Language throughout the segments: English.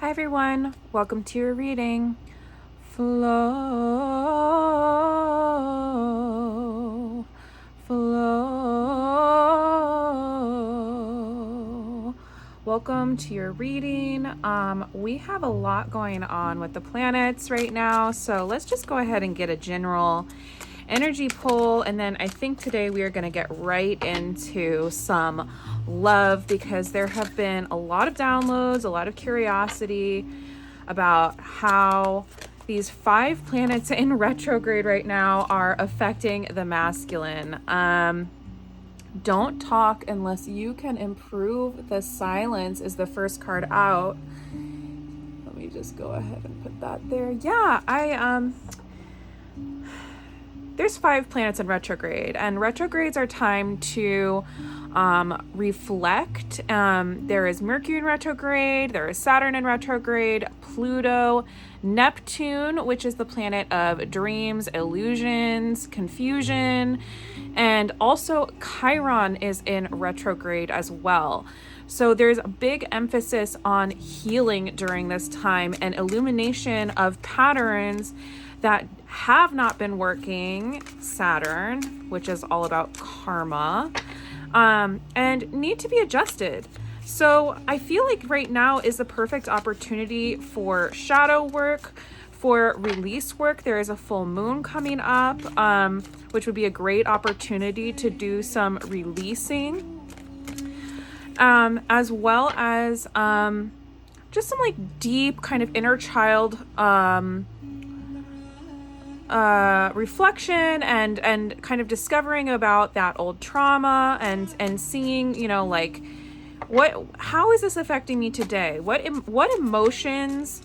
Hi everyone, welcome to your reading. Flow, flow. Welcome to your reading. We have a lot going on with the planets right now, so let's just go ahead and get a general energy pull, and then I think today we are going to get right into some love because there have been a lot of downloads, a lot of curiosity about how these 5 planets in retrograde right now are affecting the masculine. Don't talk unless you can improve the silence is the first card out. Let me just go ahead and put that there. Yeah, there's 5 planets in retrograde, and retrogrades are time to reflect. There is Mercury in retrograde, there is Saturn in retrograde, Pluto, Neptune, which is the planet of dreams, illusions, confusion, and also Chiron is in retrograde as well. So there's a big emphasis on healing during this time and illumination of patterns that have not been working, Saturn, which is all about karma, and need to be adjusted. So I feel like right now is the perfect opportunity for shadow work, for release work. There is a full moon coming up, which would be a great opportunity to do some releasing, as well as just some like deep kind of inner child reflection and kind of discovering about that old trauma and seeing, like how is this affecting me today? What emotions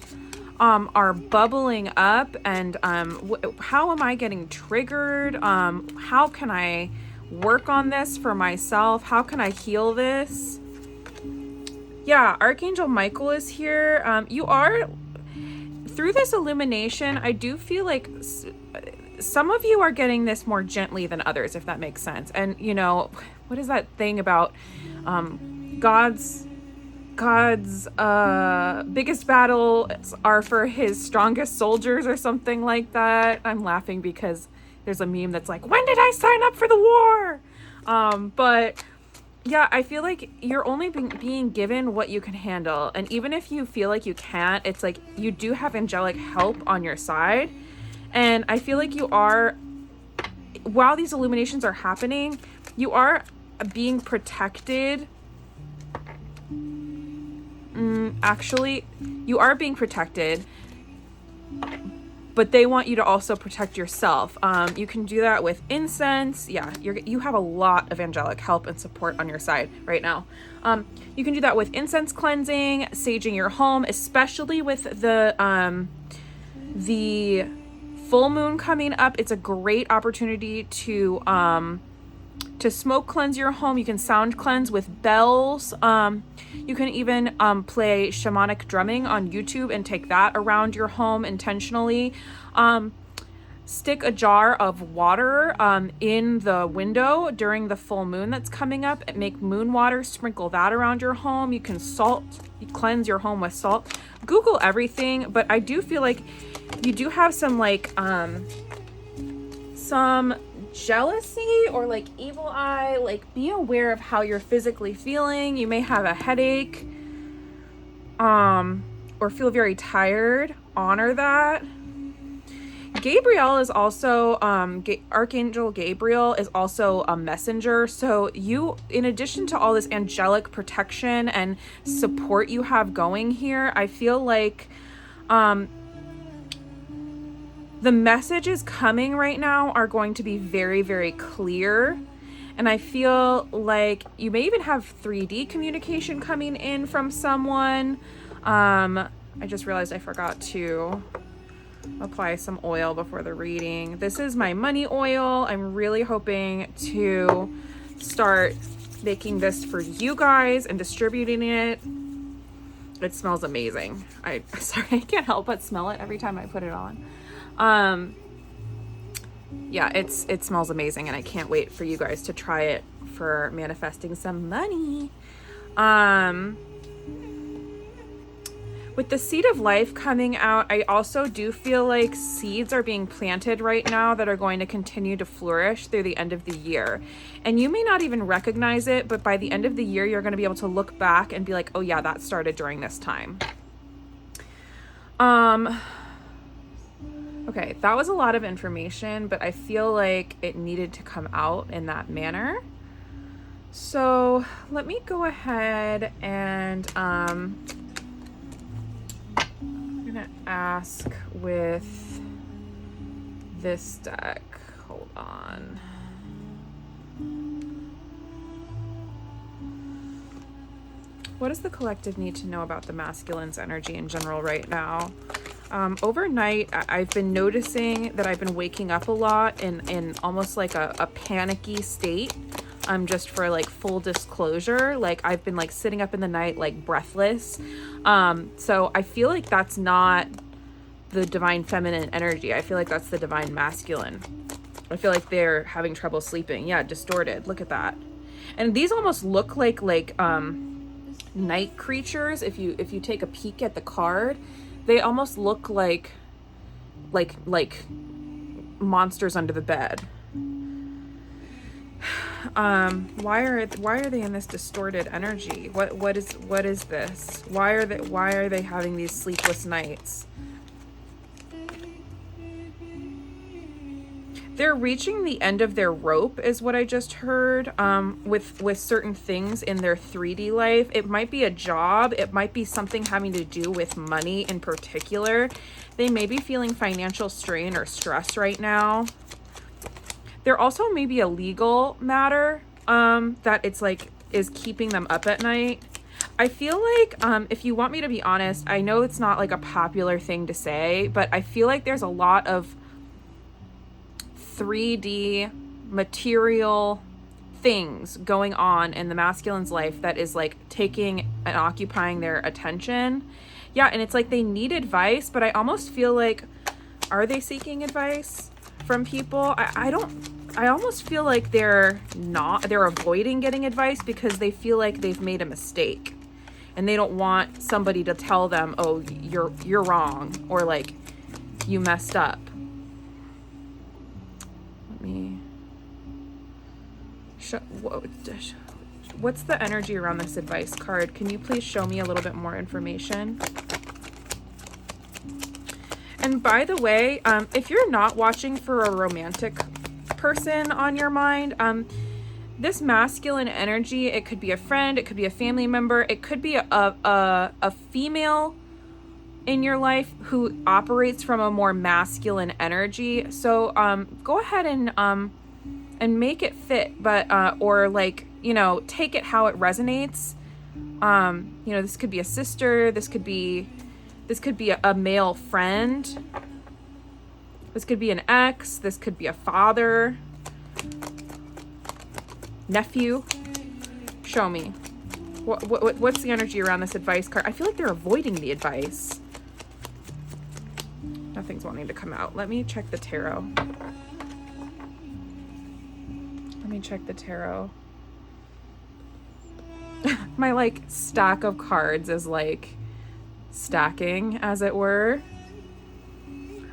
are bubbling up, and how am I getting triggered? How can I work on this for myself? How can I heal this? Yeah, Archangel Michael is here. You are through this illumination. I do feel like some of you are getting this more gently than others, if that makes sense. And what is that thing about God's biggest battles are for his strongest soldiers or something like that? I'm laughing because there's a meme that's like, when did I sign up for the war? But yeah, I feel like you're only being given what you can handle. And even if you feel like you can't, it's like you do have angelic help on your side. And I feel like you are, while these illuminations are happening, you are being protected. Actually, you are being protected, but they want you to also protect yourself. You can do that with incense. Yeah, you have a lot of angelic help and support on your side right now. You can do that with incense cleansing, saging your home, especially with the full moon coming up. It's a great opportunity to smoke cleanse your home. You can sound cleanse with bells. You can even play shamanic drumming on YouTube and take that around your home intentionally. Stick a jar of water in the window during the full moon that's coming up and make moon water, sprinkle that around your home. You can cleanse your home with salt. Google everything, but I do feel like you do have some some jealousy or like evil eye. Like, be aware of how you're physically feeling. You may have a headache or feel very tired. Honor that. Gabriel is also Archangel Gabriel is also a messenger. So you, in addition to all this angelic protection and support you have going here, I feel like the messages coming right now are going to be very, very clear. And I feel like you may even have 3D communication coming in from someone. I just realized I forgot to apply some oil before the reading. This is my money oil. I'm really hoping to start making this for you guys and distributing it. It smells amazing. Sorry, I can't help but smell it every time I put it on. Yeah, it smells amazing, and I can't wait for you guys to try it for manifesting some money. With the seed of life coming out, I also do feel like seeds are being planted right now that are going to continue to flourish through the end of the year. And you may not even recognize it, but by the end of the year, you're going to be able to look back and be like, oh yeah, that started during this time. Okay, that was a lot of information, but I feel like it needed to come out in that manner. So let me go ahead and I'm gonna ask with this deck. Hold on. What does the collective need to know about the masculine's energy in general right now? Overnight, I've been noticing that I've been waking up a lot in almost like a panicky state. Just for like full disclosure, like I've been like sitting up in the night, like breathless. So I feel like that's not the divine feminine energy. I feel like that's the divine masculine. I feel like they're having trouble sleeping. Yeah, distorted. Look at that. And these almost look like night creatures. If you take a peek at the card, they almost look like monsters under the bed. Why are they in this distorted energy? What is this? Why are they having these sleepless nights? They're reaching the end of their rope is what I just heard, with certain things in their 3D life. It might be a job. It might be something having to do with money in particular. They may be feeling financial strain or stress right now. There also may be a legal matter that is keeping them up at night. I feel like, if you want me to be honest, I know it's not like a popular thing to say, but I feel like there's a lot of 3D material things going on in the masculine's life that is like taking and occupying their attention. Yeah, and it's like they need advice, but I almost feel like, are they seeking advice from people? I almost feel like they're avoiding getting advice because they feel like they've made a mistake and they don't want somebody to tell them, oh, you're wrong, or like you messed up. Let me what's the energy around this advice card? Can you please show me a little bit more information? And by the way, if you're not watching for a romantic person on your mind, this masculine energy, it could be a friend, it could be a family member, it could be a female in your life who operates from a more masculine energy. So go ahead and make it fit, but or like, take it how it resonates. This could be a sister, this could be a male friend. This could be an ex. This could be a father, nephew. Show me. What's the energy around this advice card? I feel like they're avoiding the advice. Nothing's wanting to come out. Let me check the tarot. My stack of cards is stacking, as it were.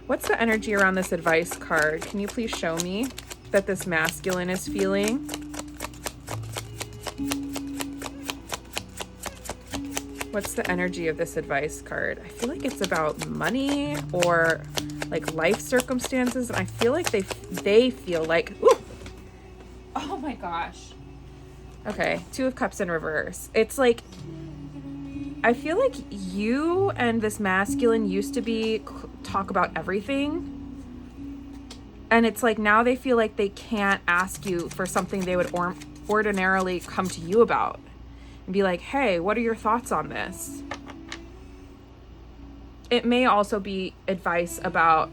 What's the energy around this advice card? Can you please show me that this masculine is feeling? What's the energy of this advice card? I feel like it's about money or life circumstances, and I feel like they feel like, ooh, oh my gosh. Okay, 2 of Cups in reverse. It's like, I feel like you and this masculine used to talk about everything. And it's like now they feel like they can't ask you for something they would ordinarily come to you about. And be like, hey, what are your thoughts on this? It may also be advice about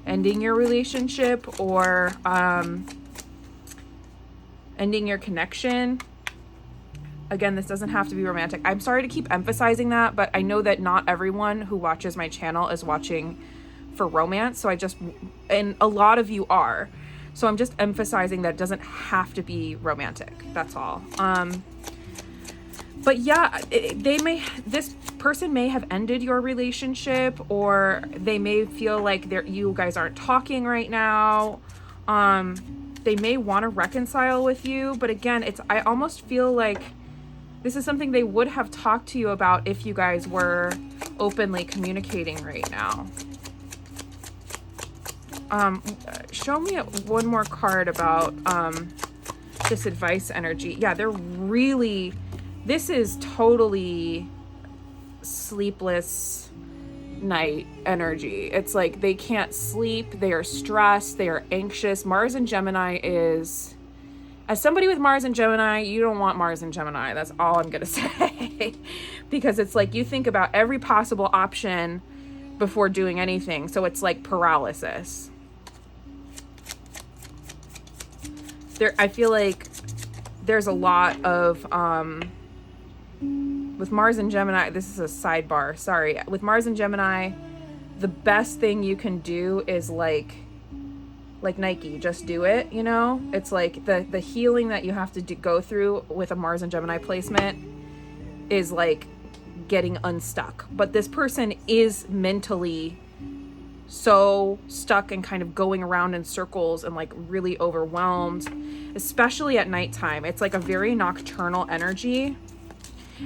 ending your relationship or ending your connection. Again, this doesn't have to be romantic. I'm sorry to keep emphasizing that, but I know that not everyone who watches my channel is watching for romance. And a lot of you are. So I'm just emphasizing that it doesn't have to be romantic. That's all. But yeah, this person may have ended your relationship, or they may feel like you guys aren't talking right now. They may want to reconcile with you, but again, I almost feel like this is something they would have talked to you about if you guys were openly communicating right now. Show me one more card about this advice energy. Yeah, this is totally sleepless night energy. It's like they can't sleep, they are stressed, they are anxious. Mars and Gemini as somebody with Mars and Gemini, you don't want Mars and Gemini. That's all I'm gonna say. Because it's like you think about every possible option before doing anything. So it's like paralysis. I feel like there's a lot of with Mars and Gemini, this is a sidebar, sorry. With Mars and Gemini, the best thing you can do is like Nike, just do it, you know? It's like the healing that you have to go through with a Mars and Gemini placement is like getting unstuck. But this person is mentally so stuck and kind of going around in circles and like really overwhelmed, especially at nighttime. It's like a very nocturnal energy.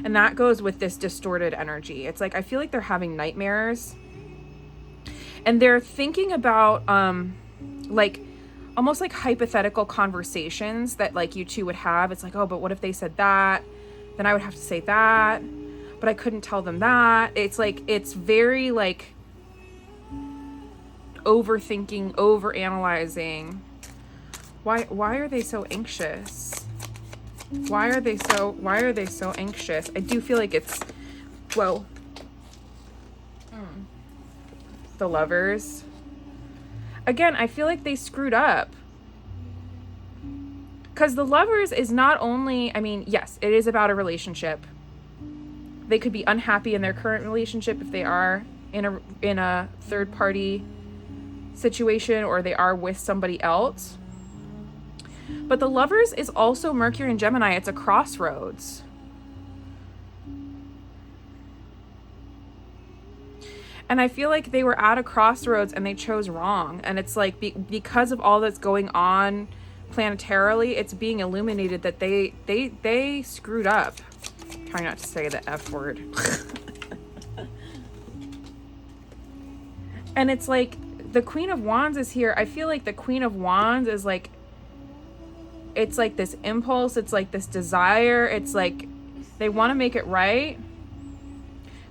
And that goes with this distorted energy. It's like, I feel like they're having nightmares and they're thinking about, like almost like hypothetical conversations that like you two would have. It's like, oh, but what if they said that? Then I would have to say that, but I couldn't tell them that. It's like, it's very like overthinking, overanalyzing. Why are they so anxious? Why are they so anxious? I do feel like it's, whoa. The Lovers. Again, I feel like they screwed up. Because the Lovers is not only, I mean, yes, it is about a relationship. They could be unhappy in their current relationship if they are in a third party situation, or they are with somebody else. But the Lovers is also Mercury and Gemini. It's a crossroads. And I feel like they were at a crossroads and they chose wrong. And it's like because of all that's going on planetarily, it's being illuminated that they screwed up. Try not to say the F word. And it's like the Queen of Wands is here. I feel like the Queen of Wands is like, it's like this impulse. It's like this desire. It's like they want to make it right.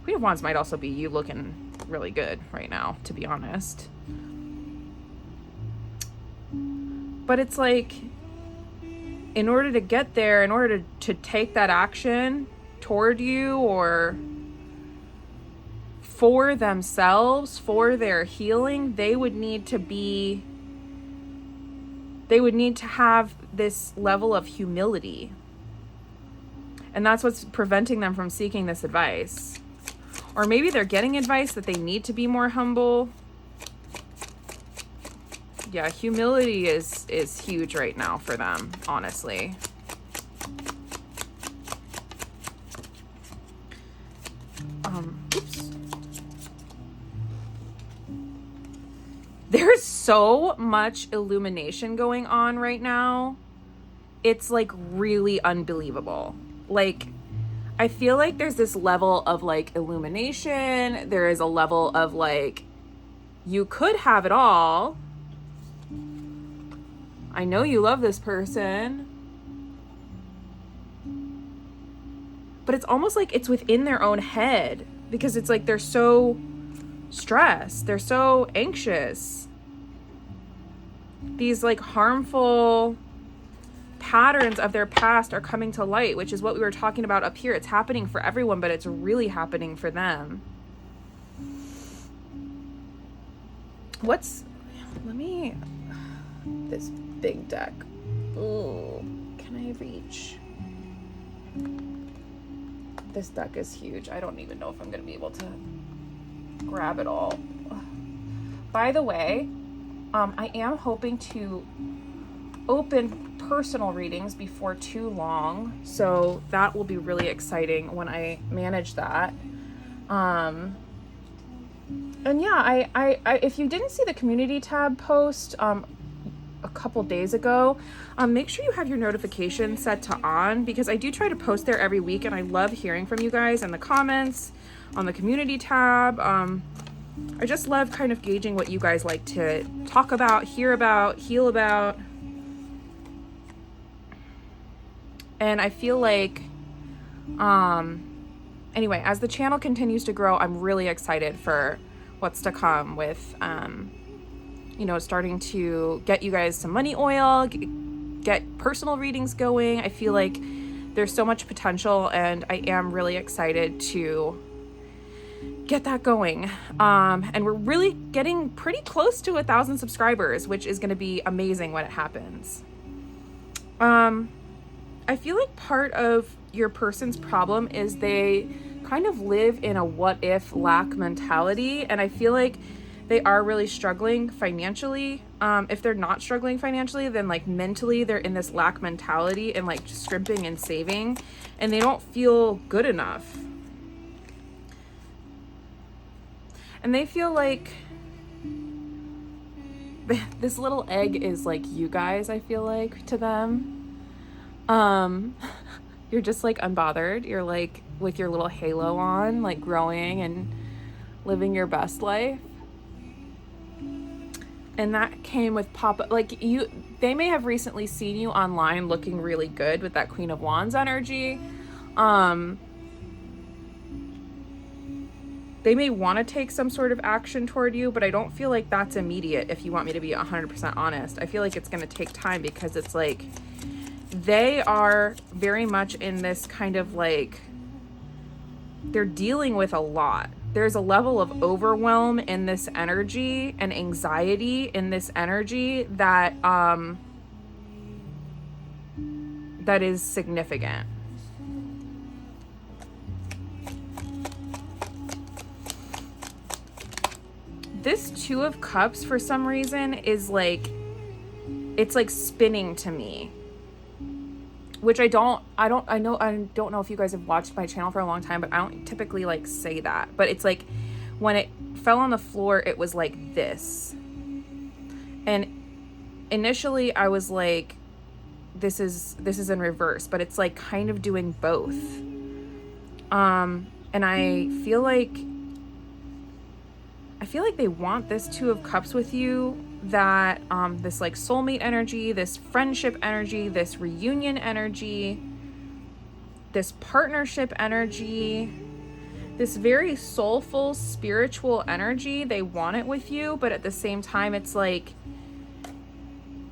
Queen of Wands might also be you looking really good right now, to be honest. But it's like, in order to get there, in order to take that action toward you or for themselves, for their healing, they would need to have this level of humility. And that's what's preventing them from seeking this advice. Or maybe they're getting advice that they need to be more humble. Yeah, humility is huge right now for them, honestly. Oops. There's so much illumination going on right now. It's like really unbelievable. Like, I feel like there's this level of like illumination. There is a level of like, you could have it all. I know you love this person. But it's almost like it's within their own head, because it's like they're so stressed. They're so anxious. These like harmful patterns of their past are coming to light, which is what we were talking about up here. It's happening for everyone, but it's really happening for them. This big deck. Oh, can I reach? This deck is huge. I don't even know if I'm going to be able to grab it all. By the way, I am hoping to open personal readings before too long, so that will be really exciting when I manage that. And yeah, I if you didn't see the community tab post a couple days ago, make sure you have your notifications set to on, because I do try to post there every week, and I love hearing from you guys in the comments on the community tab. I just love kind of gauging what you guys like to talk about, hear about, heal about. And I feel like, anyway, as the channel continues to grow, I'm really excited for what's to come with, you know, starting to get you guys some money oil, get personal readings going. I feel like there's so much potential, and I am really excited to get that going. And we're really getting pretty close to 1,000 subscribers, which is going to be amazing when it happens. I feel like part of your person's problem is they kind of live in a what if lack mentality, and I feel like they are really struggling financially. If they're not struggling financially, then like mentally they're in this lack mentality and like scrimping and saving, and they don't feel good enough. And they feel like this little egg is like you guys, I feel like, to them. You're just like unbothered. You're like with your little halo on, like growing and living your best life. And that came with like they may have recently seen you online looking really good with that Queen of Wands energy. They may want to take some sort of action toward you, but I don't feel like that's immediate. If you want me to be 100% honest, I feel like it's going to take time, because it's like they are very much in this kind of like, they're dealing with a lot. There's a level of overwhelm in this energy and anxiety in this energy that that is significant. This Two of Cups, for some reason, is like, it's like spinning to me, which I don't know if you guys have watched my channel for a long time, but I don't typically like say that. But it's like when it fell on the floor, it was like this. And initially I was like, this is in reverse, but it's like kind of doing both. And I feel like they want this Two of Cups with you, that this like soulmate energy, this friendship energy, this reunion energy, this partnership energy, this very soulful spiritual energy. They want it with you, but at the same time it's like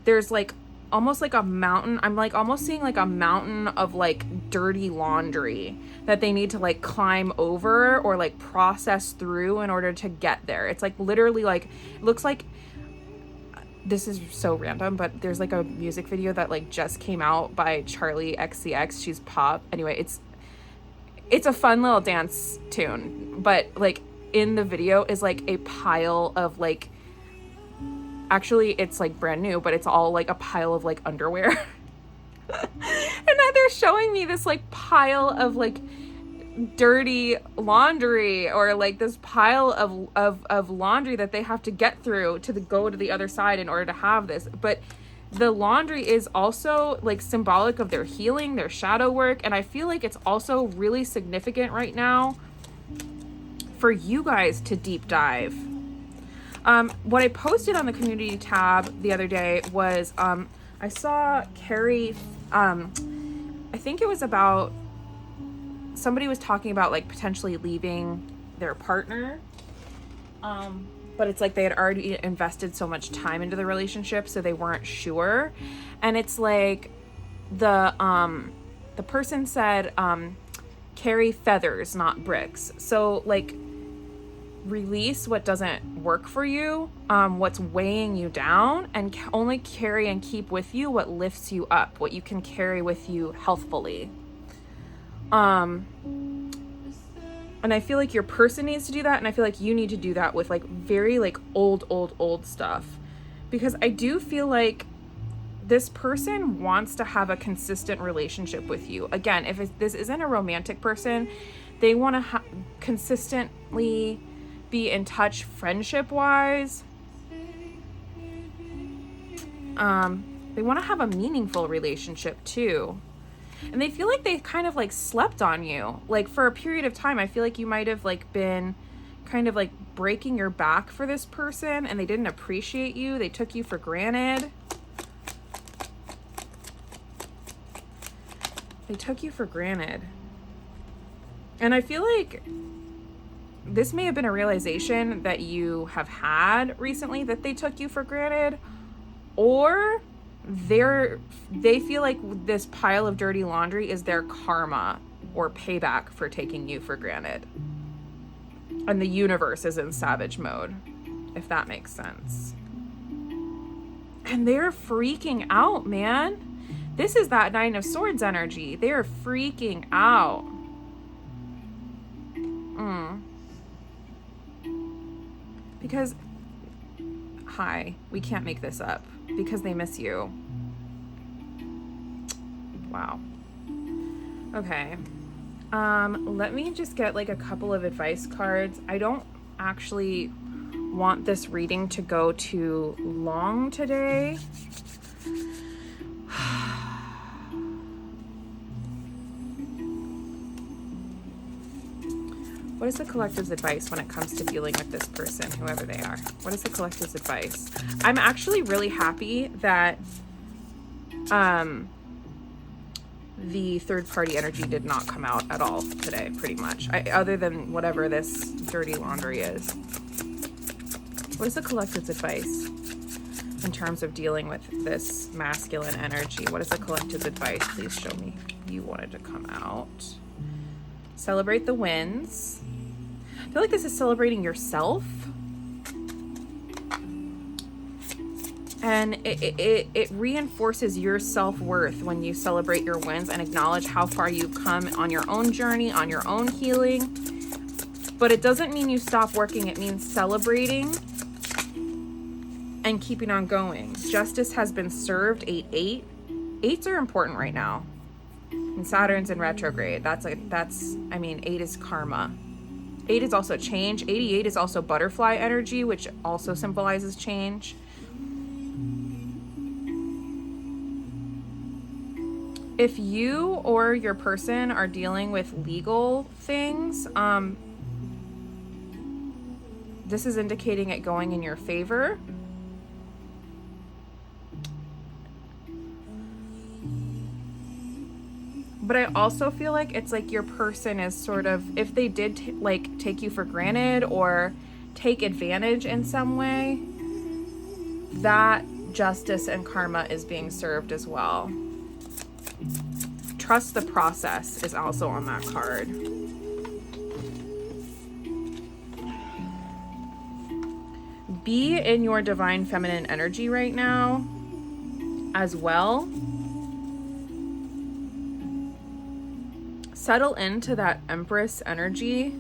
there's like almost like a mountain. I'm like almost seeing like a mountain of like dirty laundry that they need to like climb over or like process through in order to get there. It's like literally like, it looks like, this is so random, but there's like a music video that like just came out by Charlie XCX. She's pop. Anyway, it's a fun little dance tune, but like in the video is like a pile of like, actually it's like brand new, but it's all like a pile of like underwear. And now they're showing me this like pile of like dirty laundry, or like this pile of laundry that they have to get through to go to the other side in order to have this. But the laundry is also like symbolic of their healing, their shadow work, and I feel like it's also really significant right now for you guys to deep dive. What I posted on the community tab the other day was I saw Carrie, I think it was about, somebody was talking about like potentially leaving their partner, but it's like they had already invested so much time into the relationship, so they weren't sure. And it's like the person said, carry feathers, not bricks. So like release what doesn't work for you, what's weighing you down, and only carry and keep with you what lifts you up, what you can carry with you healthfully. And I feel like your person needs to do that, and I feel like you need to do that with like very like old stuff, because I do feel like this person wants to have a consistent relationship with you. Again, if this isn't a romantic person, they want to consistently be in touch friendship-wise. They want to have a meaningful relationship too. And they feel like they kind of like slept on you. Like for a period of time, I feel like you might have like been kind of like breaking your back for this person and they didn't appreciate you. They took you for granted. They took you for granted. And I feel like this may have been a realization that you have had recently, that they took you for granted, or they feel like this pile of dirty laundry is their karma or payback for taking you for granted. And the universe is in savage mode, if that makes sense. And they're freaking out, man. This is that Nine of Swords energy. They're freaking out. Because, we can't make this up. Because they miss you. Wow. Okay. Let me just get like a couple of advice cards. I don't actually want this reading to go too long today. What is the collective's advice when it comes to dealing with this person, whoever they are? What is the collective's advice? I'm actually really happy that the third party energy did not come out at all today, pretty much. Other than whatever this dirty laundry is. What is the collective's advice in terms of dealing with this masculine energy? What is the collective's advice? Please show me you wanted to come out. Celebrate the wins. I feel like this is celebrating yourself. And it reinforces your self-worth when you celebrate your wins and acknowledge how far you've come on your own journey, on your own healing. But it doesn't mean you stop working. It means celebrating and keeping on going. Justice has been served. 8-8. 8s are important right now. And Saturn's in retrograde. 8 is karma. 8 is also change. 88 is also butterfly energy, which also symbolizes change. If you or your person are dealing with legal things, this is indicating it going in your favor. But I also feel like it's like your person is sort of, if they did take you for granted or take advantage in some way, that justice and karma is being served as well. Trust the process is also on that card. Be in your divine feminine energy right now as well. Settle into that Empress energy.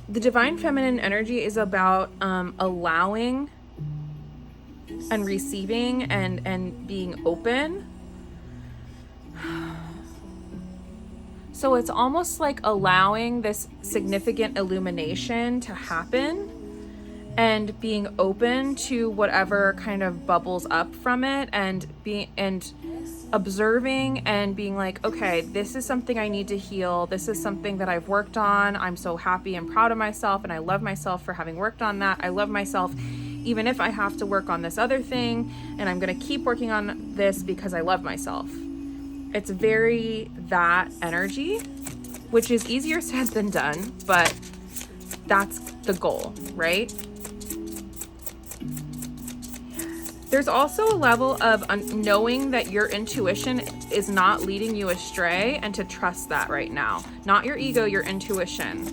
The divine feminine energy is about allowing and receiving and being open. So it's almost like allowing this significant illumination to happen and being open to whatever kind of bubbles up from it, and observing and being like, okay, this is something I need to heal. This is something that I've worked on. I'm so happy and proud of myself, and I love myself for having worked on that. I love myself even if I have to work on this other thing, and I'm going to keep working on this because I love myself. It's very that energy, which is easier said than done, but that's the goal, right? There's also a level of knowing that your intuition is not leading you astray, and to trust that right now. Not your ego, your intuition.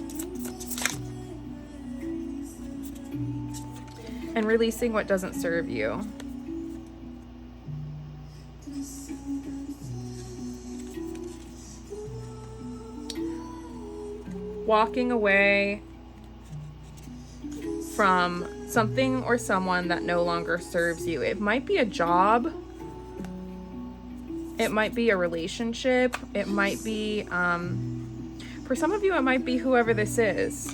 And releasing what doesn't serve you. Walking away from something or someone that no longer serves you. It might be a job. It might be a relationship. It might be, for some of you, it might be whoever this is.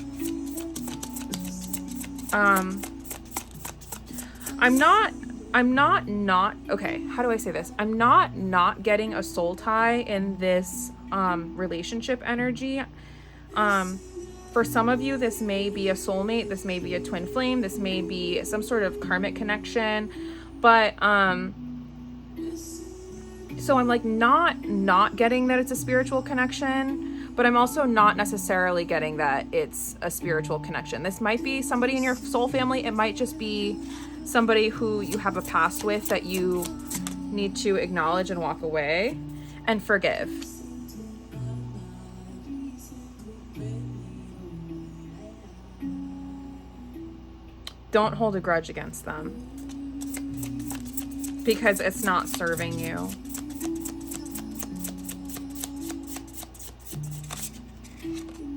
Okay, how do I say this? I'm not getting a soul tie in this, relationship energy. For some of you, this may be a soulmate, this may be a twin flame, this may be some sort of karmic connection, but, so I'm like not getting that it's a spiritual connection, but I'm also not necessarily getting that it's a spiritual connection. This might be somebody in your soul family. It might just be somebody who you have a past with that you need to acknowledge and walk away and forgive. Don't hold a grudge against them because it's not serving you.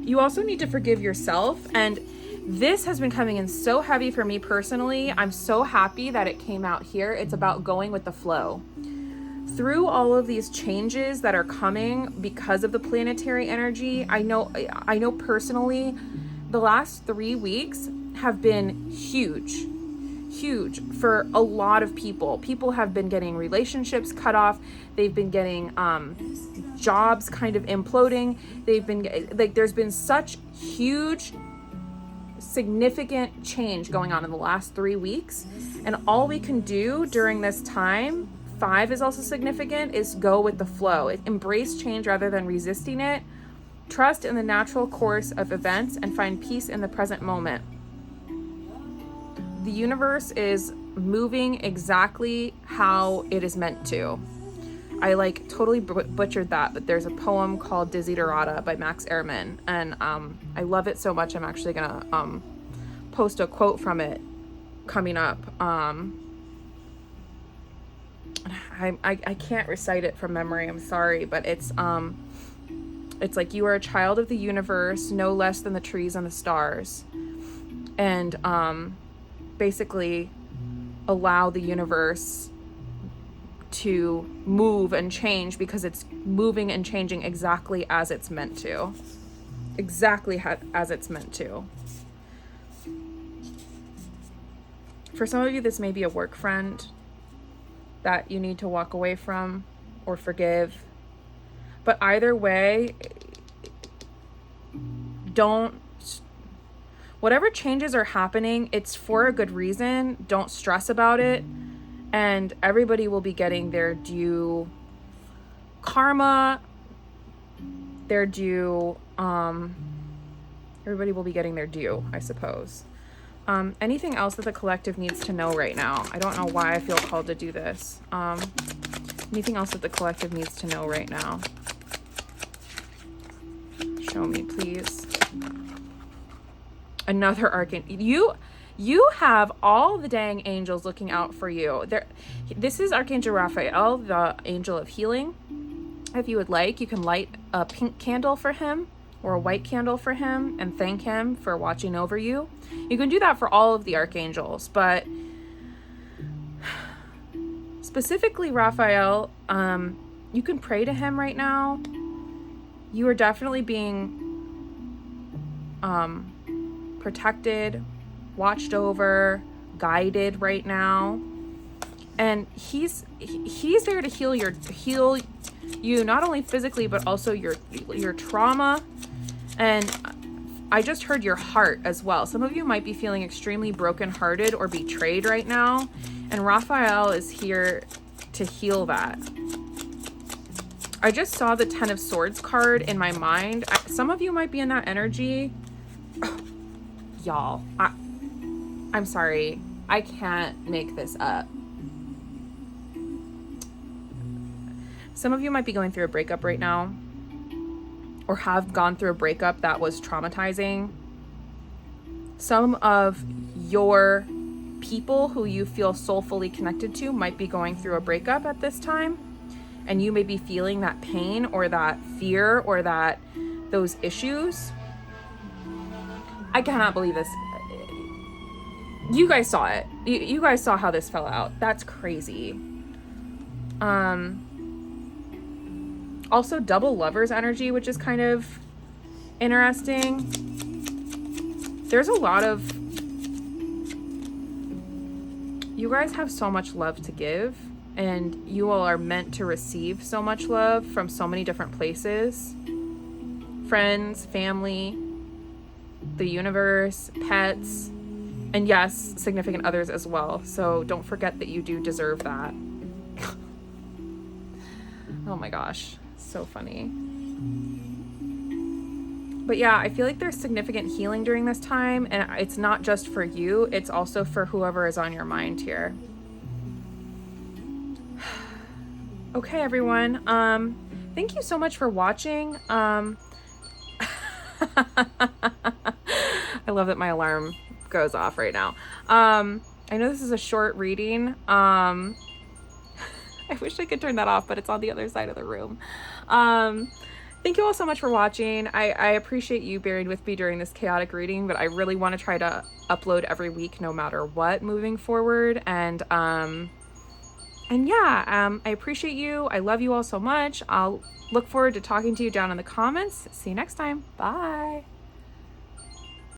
You also need to forgive yourself, and this has been coming in so heavy for me personally. I'm so happy that it came out here. It's about going with the flow. Through all of these changes that are coming because of the planetary energy, I know personally, the last 3 weeks have been huge for a lot of people. People have been getting relationships cut off. They've been getting jobs kind of imploding. They've been like, there's been such huge, significant change going on in the last 3 weeks. And all we can do during this time, 5 is also significant, is go with the flow. Embrace change rather than resisting it. Trust in the natural course of events and find peace in the present moment. The universe is moving exactly how it is meant to. I totally butchered that, but there's a poem called Desiderata by Max Ehrmann, and I love it so much I'm actually gonna post a quote from it coming up. I can't recite it from memory, I'm sorry, but it's like, you are a child of the universe, no less than the trees and the stars. And basically allow the universe to move and change because it's moving and changing exactly as it's meant to. As it's meant to. For some of you, this may be a work friend that you need to walk away from or forgive. But either way, whatever changes are happening, it's for a good reason. Don't stress about it. And everybody will be getting their due karma, their due, everybody will be getting their due, I suppose. Anything else that the collective needs to know right now? I don't know why I feel called to do this. Anything else that the collective needs to know right now? Show me, please. Another archangel. You have all the dang angels looking out for you. This is Archangel Raphael, the angel of healing. If you would like, you can light a pink candle for him or a white candle for him and thank him for watching over you. You can do that for all of the archangels, but specifically Raphael, you can pray to him right now. You are definitely being protected, watched over, guided right now, and he's there to heal you not only physically but also your trauma. And I just heard your heart as well. Some of you might be feeling extremely brokenhearted or betrayed right now, and Raphael is here to heal that. I just saw the 10 of Swords card in my mind. Some of you might be in that energy. Y'all, I'm sorry. I can't make this up. Some of you might be going through a breakup right now, or have gone through a breakup that was traumatizing. Some of your people who you feel soulfully connected to might be going through a breakup at this time, and you may be feeling that pain or that fear or those issues. I cannot believe this. You guys saw it. You guys saw how this fell out. That's crazy. Also double lovers energy, which is kind of interesting. There's a lot of, you guys have so much love to give, and you all are meant to receive so much love from so many different places. Friends, family, the universe, pets, and yes, significant others as well. So don't forget that you do deserve that. Oh my gosh, so funny. But yeah, I feel like there's significant healing during this time, and it's not just for you, it's also for whoever is on your mind here. Okay, everyone. Thank you so much for watching. I love that my alarm goes off right now. I know this is a short reading. I wish I could turn that off, but it's on the other side of the room. Thank you all so much for watching. I appreciate you bearing with me during this chaotic reading, but I really want to try to upload every week no matter what moving forward. And yeah, I appreciate you. I love you all so much. I'll look forward to talking to you down in the comments. See you next time. Bye.